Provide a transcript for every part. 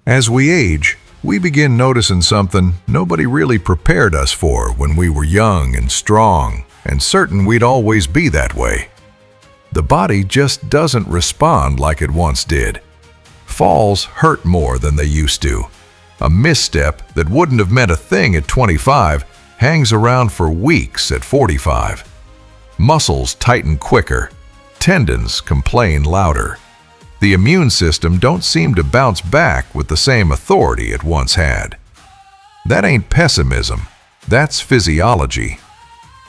As we age, we begin noticing something nobody really prepared us for when we were young and strong and certain we'd always be that way. The body just doesn't respond like it once did. Falls hurt more than they used to. A misstep that wouldn't have meant a thing at 25 hangs around for weeks at 45. Muscles tighten quicker. Tendons complain louder. The immune system don't seem to bounce back with the same authority it once had. That ain't pessimism. That's physiology.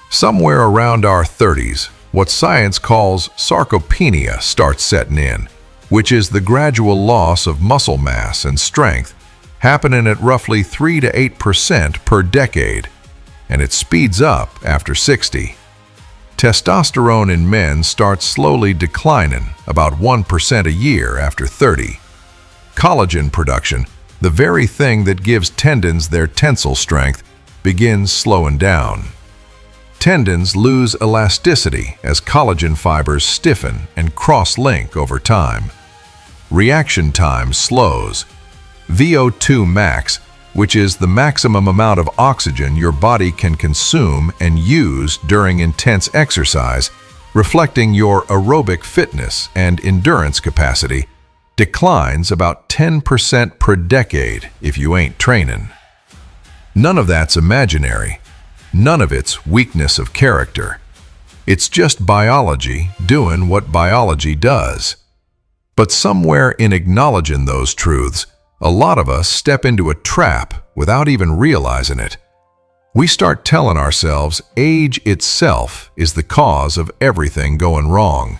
Somewhere around our 30s, what science calls sarcopenia starts setting in, which is the gradual loss of muscle mass and strength, happening at roughly 3 to 8% per decade, and it speeds up after 60. Testosterone in men starts slowly declining, about 1% a year after 30. Collagen production, the very thing that gives tendons their tensile strength, begins slowing down. Tendons lose elasticity as collagen fibers stiffen and cross-link over time. Reaction time slows. VO2 max, which is the maximum amount of oxygen your body can consume and use during intense exercise, reflecting your aerobic fitness and endurance capacity, declines about 10% per decade if you ain't training. None of that's imaginary. None of it's weakness of character. It's just biology doing what biology does. But somewhere in acknowledging those truths, a lot of us step into a trap without even realizing it. We start telling ourselves age itself is the cause of everything going wrong.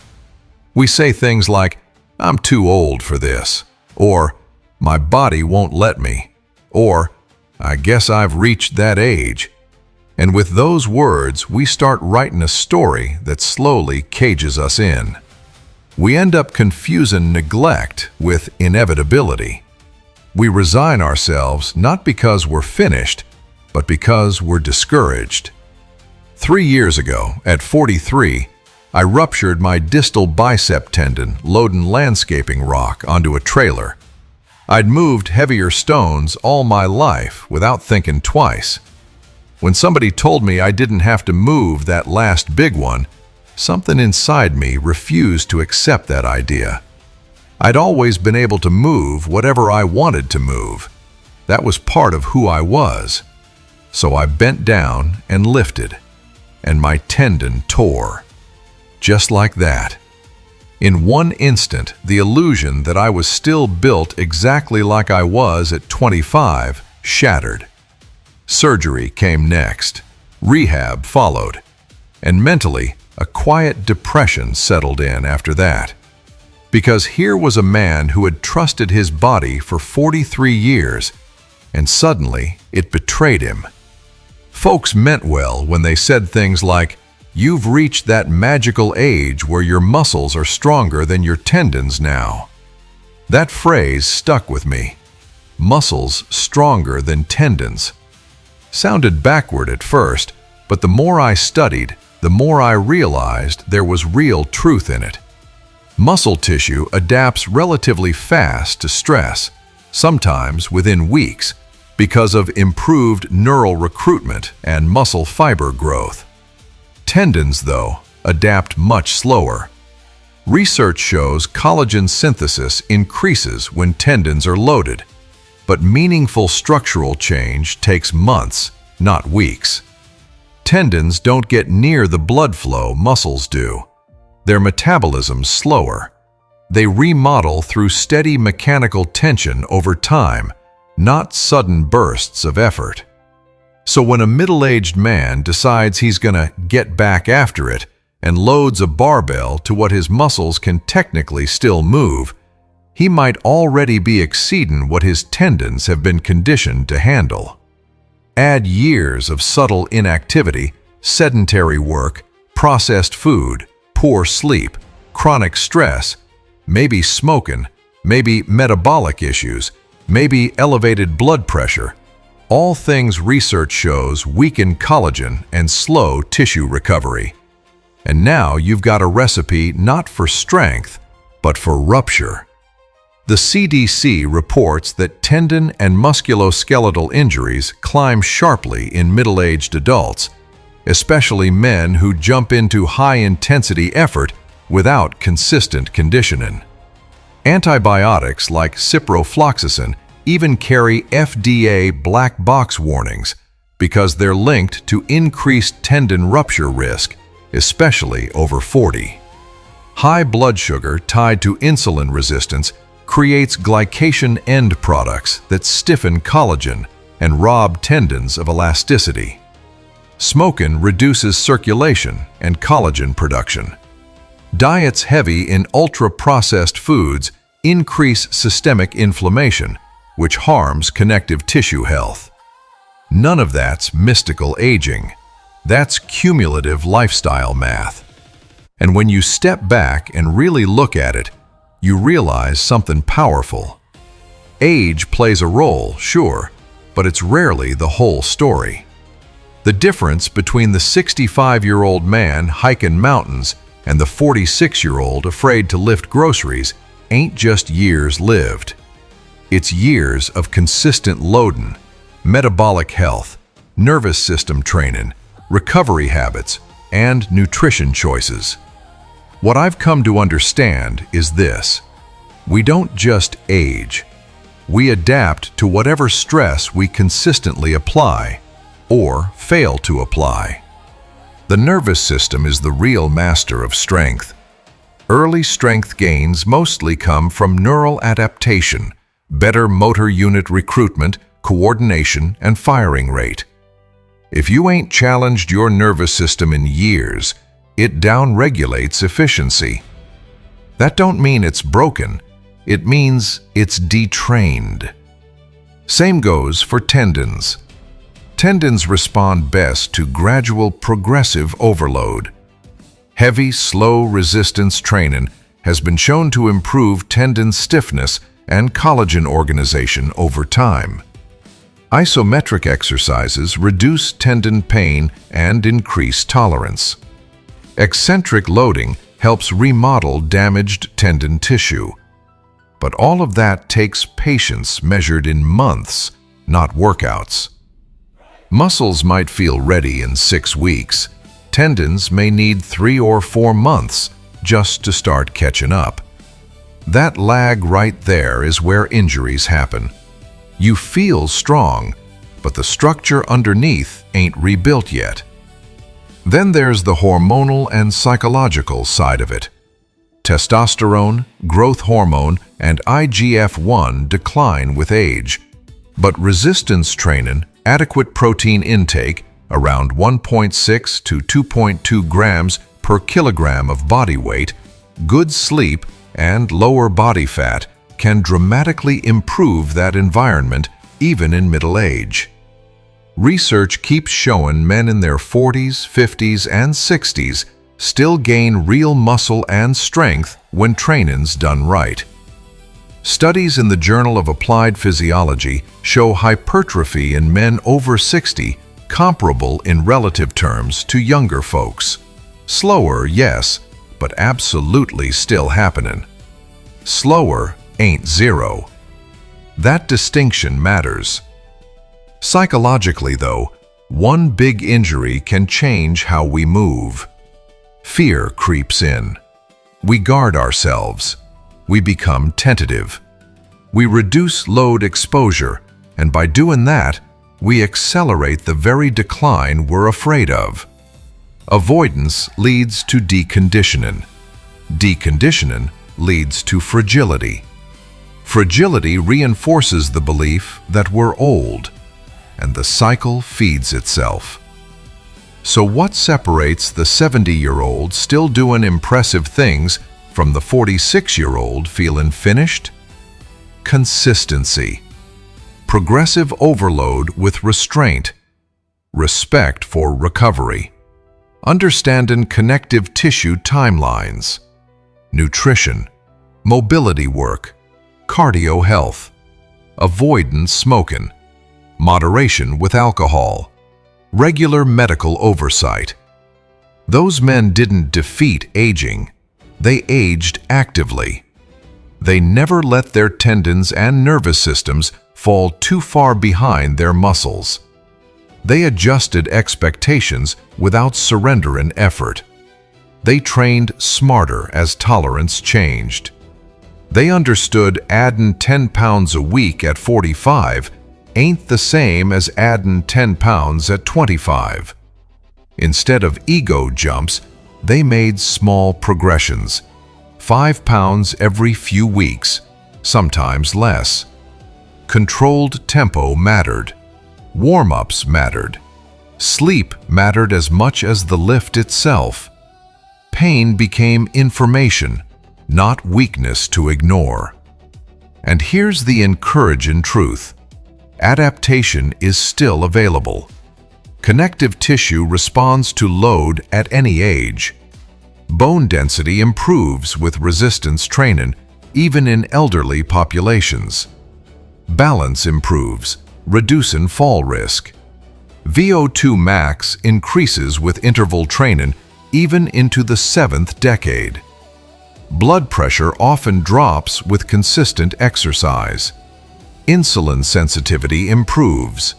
We say things like, "I'm too old for this," or "My body won't let me," or "I guess I've reached that age." And with those words, we start writing a story that slowly cages us in. We end up confusing neglect with inevitability. We resign ourselves not because we're finished, but because we're discouraged. 3 years ago, at 43, I ruptured my distal bicep tendon loading landscaping rock onto a trailer. I'd moved heavier stones all my life without thinking twice. When somebody told me I didn't have to move that last big one, something inside me refused to accept that idea. I'd always been able to move whatever I wanted to move. That was part of who I was. So I bent down and lifted, and my tendon tore. Just like that. In one instant, the illusion that I was still built exactly like I was at 25 shattered. Surgery came next. Rehab followed. And mentally, a quiet depression settled in after that. Because here was a man who had trusted his body for 43 years, and suddenly it betrayed him. Folks meant well when they said things like, "You've reached that magical age where your muscles are stronger than your tendons now." That phrase stuck with me. Muscles stronger than tendons. Sounded backward at first, but the more I studied, the more I realized there was real truth in it. Muscle tissue adapts relatively fast to stress, sometimes within weeks, because of improved neural recruitment and muscle fiber growth. Tendons, though, adapt much slower. Research shows collagen synthesis increases when tendons are loaded, but meaningful structural change takes months, not weeks. Tendons don't get near the blood flow muscles do. Their metabolism's slower. They remodel through steady mechanical tension over time, not sudden bursts of effort. So when a middle-aged man decides he's gonna get back after it and loads a barbell to what his muscles can technically still move, he might already be exceeding what his tendons have been conditioned to handle. Add years of subtle inactivity, sedentary work, processed food, poor sleep, chronic stress, maybe smoking, maybe metabolic issues, maybe elevated blood pressure. All things research shows weaken collagen and slow tissue recovery. And now you've got a recipe not for strength, but for rupture. The CDC reports that tendon and musculoskeletal injuries climb sharply in middle-aged adults, especially men who jump into high-intensity effort without consistent conditioning. Antibiotics like ciprofloxacin even carry FDA black box warnings because they're linked to increased tendon rupture risk, especially over 40. High blood sugar tied to insulin resistance creates glycation end products that stiffen collagen and rob tendons of elasticity. Smoking reduces circulation and collagen production. Diets heavy in ultra-processed foods increase systemic inflammation, which harms connective tissue health. None of that's mystical aging. That's cumulative lifestyle math. And when you step back and really look at it, you realize something powerful. Age plays a role, sure, but it's rarely the whole story. The difference between the 65-year-old man hiking mountains and the 46-year-old afraid to lift groceries ain't just years lived. It's years of consistent loading, metabolic health, nervous system training, recovery habits, and nutrition choices. What I've come to understand is this: we don't just age. We adapt to whatever stress we consistently apply or fail to apply. The nervous system is the real master of strength. Early strength gains mostly come from neural adaptation, better motor unit recruitment, coordination, and firing rate. If you ain't challenged your nervous system in years, it downregulates efficiency. That don't mean it's broken, it means it's detrained. Same goes for tendons. Tendons respond best to gradual progressive overload. Heavy, slow resistance training has been shown to improve tendon stiffness and collagen organization over time. Isometric exercises reduce tendon pain and increase tolerance. Eccentric loading helps remodel damaged tendon tissue. But all of that takes patience measured in months, not workouts. Muscles might feel ready in 6 weeks. Tendons may need 3 or 4 months just to start catching up. That lag right there is where injuries happen. You feel strong, but the structure underneath ain't rebuilt yet. Then there's the hormonal and psychological side of it. Testosterone, growth hormone, and IGF-1 decline with age, but resistance training, adequate protein intake, around 1.6 to 2.2 grams per kilogram of body weight, good sleep, and lower body fat can dramatically improve that environment even in middle age. Research keeps showing men in their 40s, 50s, and 60s still gain real muscle and strength when training's done right. Studies in the Journal of Applied Physiology show hypertrophy in men over 60 comparable in relative terms to younger folks. Slower, yes, but absolutely still happening. Slower ain't zero. That distinction matters. Psychologically, though, one big injury can change how we move. Fear creeps in. We guard ourselves. We become tentative. We reduce load exposure, and by doing that, we accelerate the very decline we're afraid of. Avoidance leads to deconditioning. Deconditioning leads to fragility. Fragility reinforces the belief that we're old, and the cycle feeds itself. So what separates the 70-year-old still doing impressive things from the 46-year-old feeling finished? Consistency. Progressive overload with restraint. Respect for recovery. Understanding connective tissue timelines. Nutrition. Mobility work. Cardio health. Avoidance smoking. Moderation with alcohol. Regular medical oversight. Those men didn't defeat aging. They aged actively. They never let their tendons and nervous systems fall too far behind their muscles. They adjusted expectations without surrender in effort. They trained smarter as tolerance changed. They understood adding 10 pounds a week at 45 ain't the same as adding 10 pounds at 25. Instead of ego jumps, they made small progressions. 5 pounds every few weeks, sometimes less. Controlled tempo mattered. Warm-ups mattered. Sleep mattered as much as the lift itself. Pain became information, not weakness to ignore. And here's the encouraging truth. Adaptation is still available. Connective tissue responds to load at any age. Bone density improves with resistance training, even in elderly populations. Balance improves, reducing fall risk. VO2 max increases with interval training, even into the 7th decade. Blood pressure often drops with consistent exercise. Insulin sensitivity improves.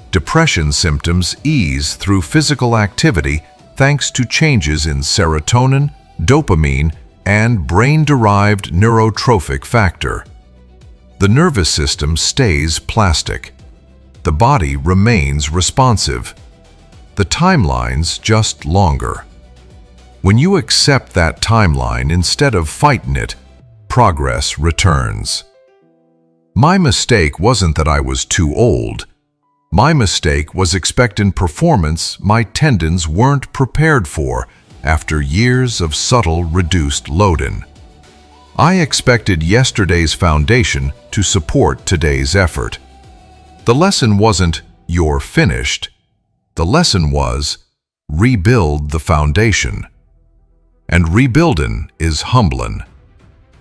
Depression symptoms ease through physical activity thanks to changes in serotonin, dopamine, and brain-derived neurotrophic factor. The nervous system stays plastic. The body remains responsive. The timeline's just longer. When you accept that timeline instead of fighting it, progress returns. My mistake wasn't that I was too old. My mistake was expecting performance my tendons weren't prepared for after years of subtle reduced loading. I expected yesterday's foundation to support today's effort. The lesson wasn't, "You're finished." The lesson was, rebuild the foundation. And rebuilding is humbling.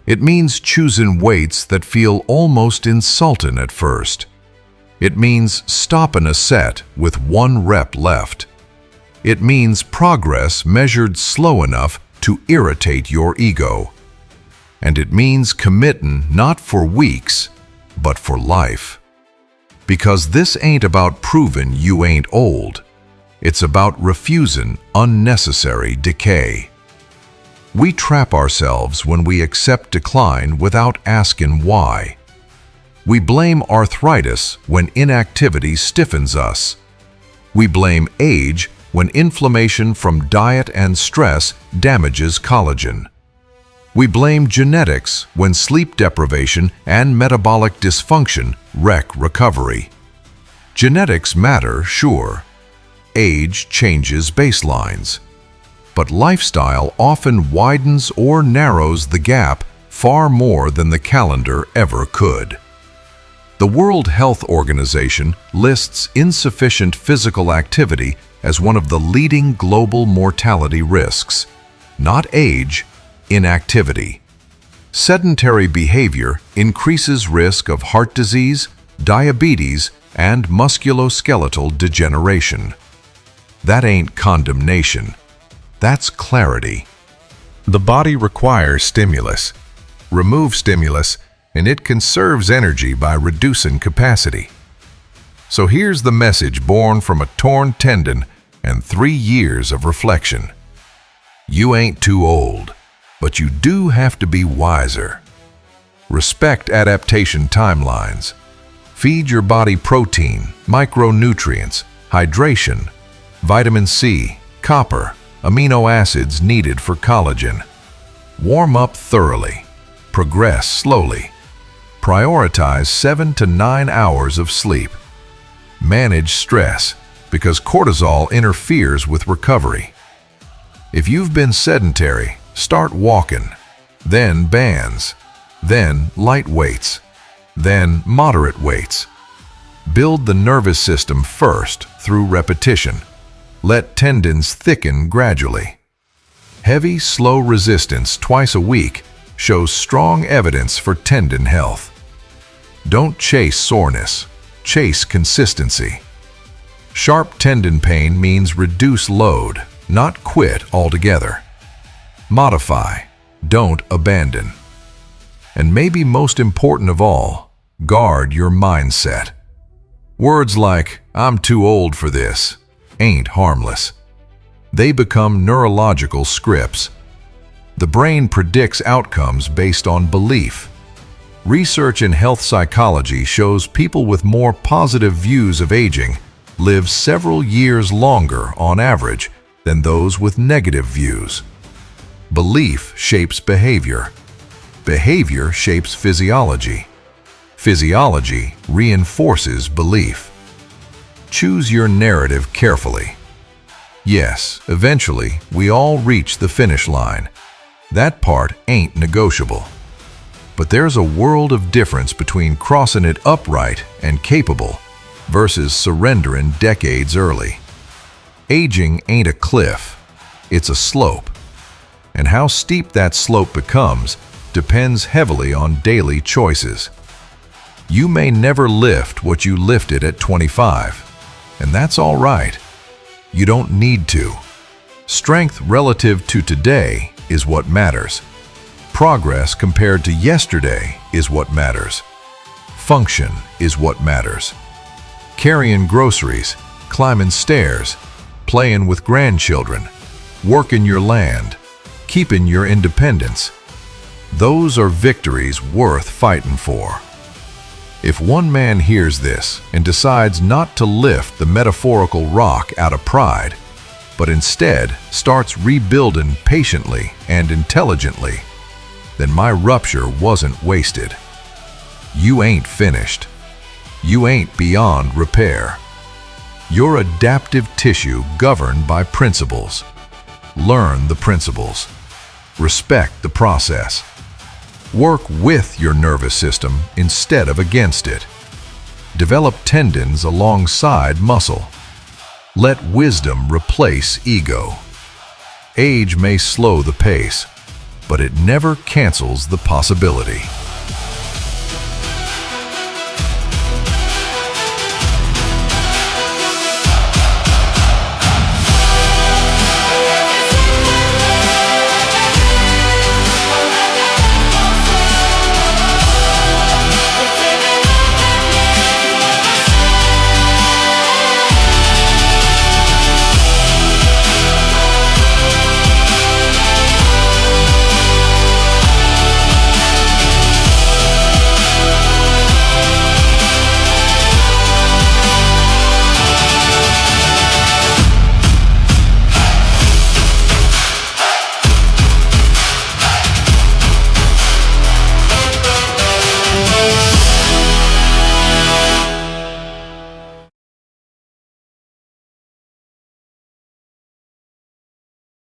It means choosing weights that feel almost insulting at first. It means stopping a set with 1 rep left. It means progress measured slow enough to irritate your ego. And it means committing not for weeks, but for life. Because this ain't about proving you ain't old. It's about refusing unnecessary decay. We trap ourselves when we accept decline without asking why. We blame arthritis when inactivity stiffens us. We blame age when inflammation from diet and stress damages collagen. We blame genetics when sleep deprivation and metabolic dysfunction wreck recovery. Genetics matter, sure. Age changes baselines. But lifestyle often widens or narrows the gap far more than the calendar ever could. The World Health Organization lists insufficient physical activity as one of the leading global mortality risks. Not age, inactivity. Sedentary behavior increases risk of heart disease, diabetes, and musculoskeletal degeneration. That ain't condemnation. That's clarity. The body requires stimulus. Remove stimulus, and it conserves energy by reducing capacity. So here's the message born from a torn tendon and 3 years of reflection. You ain't too old, but you do have to be wiser. Respect adaptation timelines. Feed your body protein, micronutrients, hydration, vitamin C, copper, amino acids needed for collagen. Warm up thoroughly. Progress slowly. Prioritize 7 to 9 hours of sleep. Manage stress, because cortisol interferes with recovery. If you've been sedentary, start walking, then bands, then light weights, then moderate weights. Build the nervous system first through repetition. Let tendons thicken gradually. Heavy, slow resistance twice a week shows strong evidence for tendon health. Don't chase soreness, chase consistency. Sharp tendon pain means reduce load, not quit altogether. Modify, don't abandon. And maybe most important of all, guard your mindset. Words like, "I'm too old for this," ain't harmless. They become neurological scripts. The brain predicts outcomes based on belief. Research in health psychology shows people with more positive views of aging live several years longer on average than those with negative views. Belief shapes behavior. Behavior shapes physiology. Physiology reinforces belief. Choose your narrative carefully. Yes, eventually, we all reach the finish line. That part ain't negotiable. But there's a world of difference between crossing it upright and capable versus surrendering decades early. Aging ain't a cliff, it's a slope. And how steep that slope becomes depends heavily on daily choices. You may never lift what you lifted at 25, and that's all right. You don't need to. Strength relative to today is what matters. Progress compared to yesterday is what matters. Function is what matters. Carrying groceries, climbing stairs, playing with grandchildren, working your land, keeping your independence. Those are victories worth fighting for. If one man hears this and decides not to lift the metaphorical rock out of pride, but instead starts rebuilding patiently and intelligently, then my rupture wasn't wasted. You ain't finished. You ain't beyond repair. You're adaptive tissue governed by principles. Learn the principles. Respect the process. Work with your nervous system instead of against it. Develop tendons alongside muscle. Let wisdom replace ego. Age may slow the pace, but it never cancels the possibility.